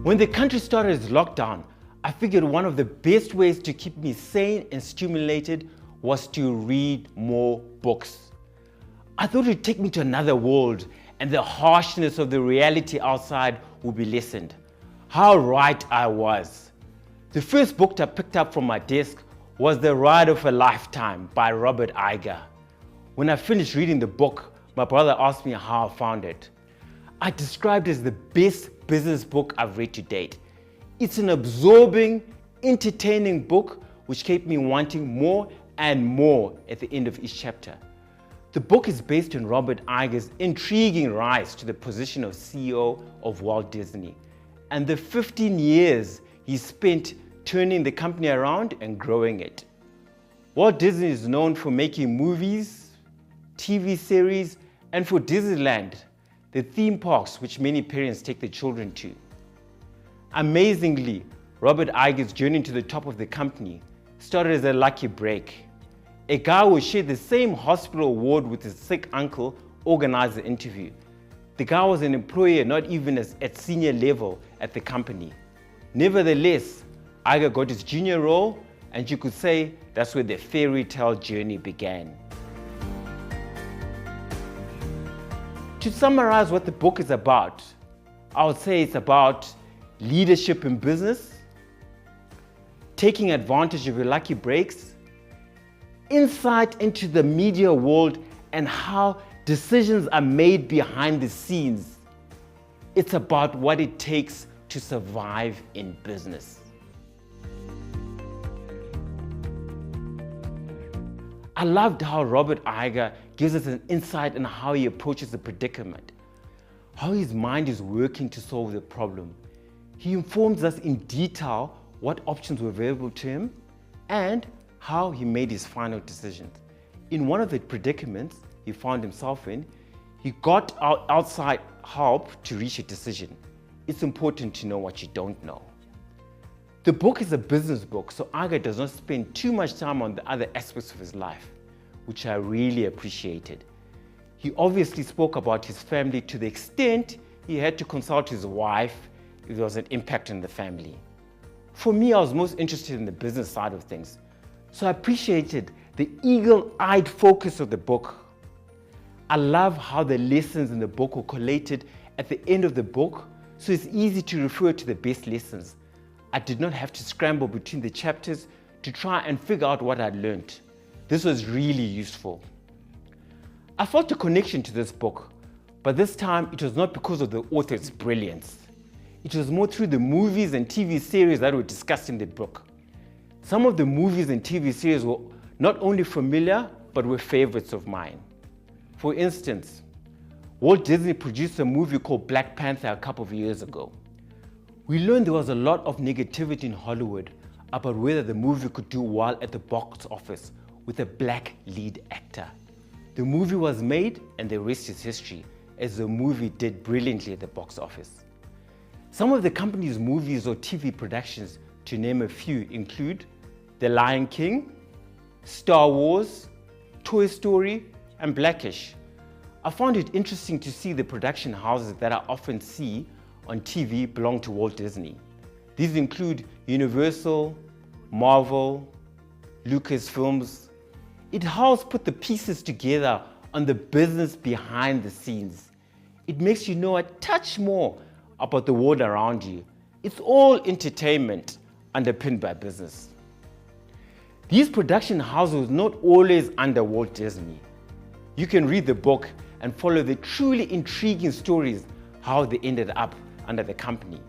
When the country started its lockdown, I figured one of the best ways to keep me sane and stimulated was to read more books. I thought it would take me to another world and the harshness of the reality outside would be lessened. How right I was. The first book I picked up from my desk was The Ride of a Lifetime by Robert Iger. When I finished reading the book, my brother asked me how I found it. I described it as the best business book I've read to date. It's an absorbing, entertaining book which kept me wanting more and more at the end of each chapter. The book is based on Robert Iger's intriguing rise to the position of CEO of Walt Disney and the 15 years he spent turning the company around and growing it. Walt Disney is known for making movies, TV series, and for Disneyland, the theme parks which many parents take their children to. Amazingly, Robert Iger's journey to the top of the company started as a lucky break. A guy who shared the same hospital ward with his sick uncle organized the interview. The guy was an employee, not even at senior level at the company. Nevertheless, Iger got his junior role, and you could say that's where the fairy tale journey began. To summarize what the book is about, I would say it's about leadership in business, taking advantage of your lucky breaks, insight into the media world and how decisions are made behind the scenes. It's about what it takes to survive in business. I loved how Robert Iger gives us an insight in how he approaches the predicament, how his mind is working to solve the problem. He informs us in detail what options were available to him and how he made his final decisions. In one of the predicaments he found himself in, he got outside help to reach a decision. It's important to know what you don't know. The book is a business book, so Iger does not spend too much time on the other aspects of his life, which I really appreciated. He obviously spoke about his family to the extent he had to consult his wife if there was an impact on the family. For me, I was most interested in the business side of things, so I appreciated the eagle-eyed focus of the book. I love how the lessons in the book were collated at the end of the book, so it's easy to refer to the best lessons. I did not have to scramble between the chapters to try and figure out what I'd learned. This was really useful. I felt a connection to this book, but this time it was not because of the author's brilliance. It was more through the movies and TV series that were discussed in the book. Some of the movies and TV series were not only familiar, but were favorites of mine. For instance, Walt Disney produced a movie called Black Panther a couple of years ago. We learned there was a lot of negativity in Hollywood about whether the movie could do well at the box office with a black lead actor. The movie was made and the rest is history, as the movie did brilliantly at the box office. Some of the company's movies or TV productions, to name a few, include The Lion King, Star Wars, Toy Story, and Blackish. I found it interesting to see the production houses that I often see on TV belong to Walt Disney. These include Universal, Marvel, Lucasfilms. It helps put the pieces together on the business behind the scenes. It makes you know a touch more about the world around you. It's all entertainment underpinned by business. These production houses were not always under Walt Disney. You can read the book and follow the truly intriguing stories how they ended up under the company.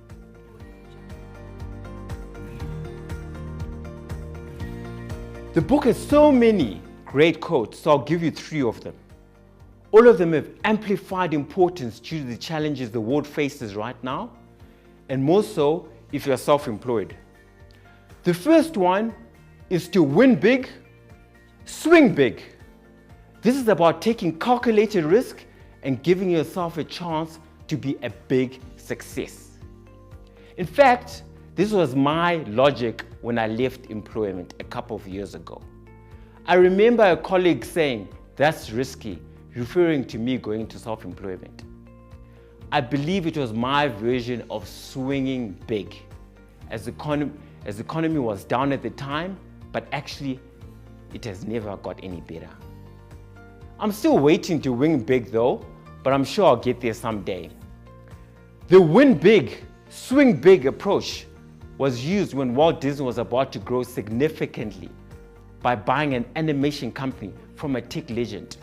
The book has so many great quotes, so I'll give you 3 of them. All of them have amplified importance due to the challenges the world faces right now, and more so if you're self-employed. The first one is to win big, swing big. This is about taking calculated risk and giving yourself a chance to be a big success. In fact, this was my logic when I left employment a couple of years ago. I remember a colleague saying, "That's risky," referring to me going into self-employment. I believe it was my version of swinging big, as the economy was down at the time, but actually it has never got any better. I'm still waiting to win big though, but I'm sure I'll get there someday. The win big, swing big approach was used when Walt Disney was about to grow significantly by buying an animation company from a tech legend,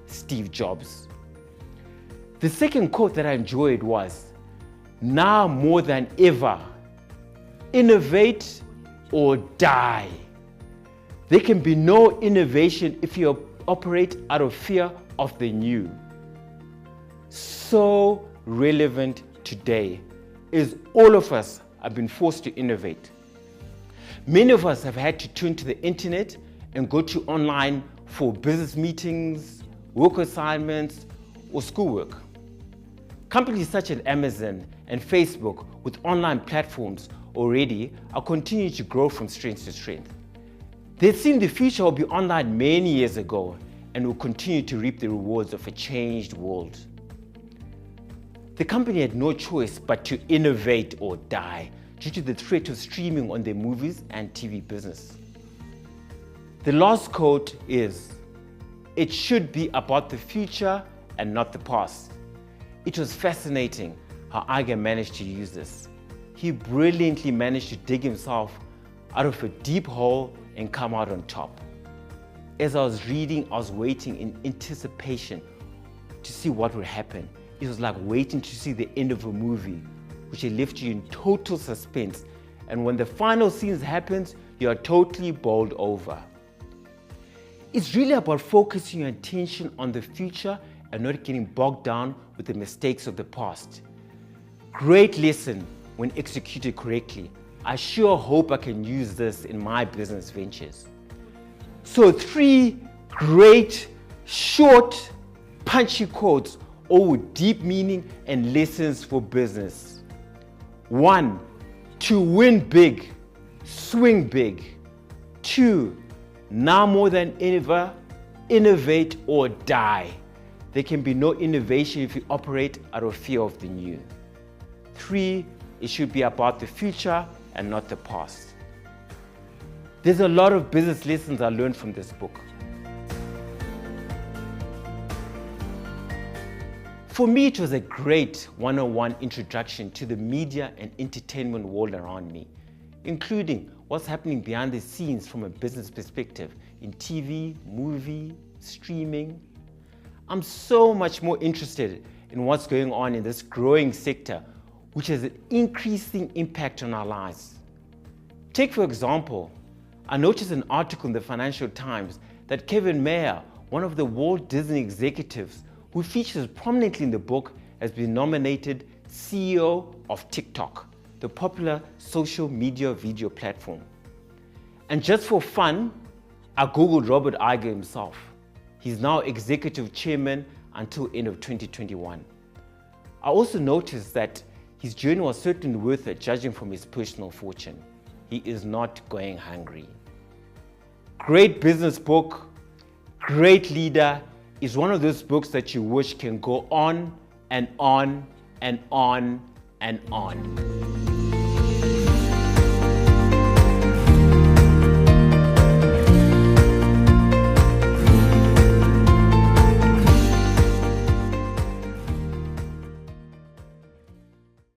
Steve Jobs. The second quote that I enjoyed was, "Now more than ever, innovate or die." There can be no innovation if you operate out of fear of the new. So relevant today, as all of us have been forced to innovate. Many of us have had to turn to the internet and go to online for business meetings, work assignments, or schoolwork. Companies such as Amazon and Facebook with online platforms already are continuing to grow from strength to strength. They'd seen the future will be online many years ago and will continue to reap the rewards of a changed world. The company had no choice but to innovate or die due to the threat of streaming on their movies and TV business. The last quote is, "It should be about the future and not the past." It was fascinating how Iger managed to use this. He brilliantly managed to dig himself out of a deep hole and come out on top. As I was reading, I was waiting in anticipation to see what would happen. It was like waiting to see the end of a movie, which had left you in total suspense. And when the final scenes happens, you are totally bowled over. It's really about focusing your attention on the future and not getting bogged down with the mistakes of the past. Great lesson when executed correctly. I sure hope I can use this in my business ventures. So 3 great, short, punchy quotes, all with deep meaning and lessons for business. 1, to win big, swing big. 2, now more than ever, innovate or die. There can be no innovation if you operate out of fear of the new. 3, it should be about the future and not the past. There's a lot of business lessons I learned from this book. For me, it was a great one-on-one introduction to the media and entertainment world around me, including what's happening behind the scenes from a business perspective in TV, movie, streaming. I'm so much more interested in what's going on in this growing sector, which has an increasing impact on our lives. Take, for example, I noticed an article in the Financial Times that Kevin Mayer, one of the Walt Disney executives who features prominently in the book, has been nominated CEO of TikTok, the popular social media video platform. And just for fun, I Googled Robert Iger himself. He's now executive chairman until end of 2021. I also noticed that his journey was certainly worth it, judging from his personal fortune. He is not going hungry. Great business book, great leader, is one of those books that you wish can go on and on and on and on.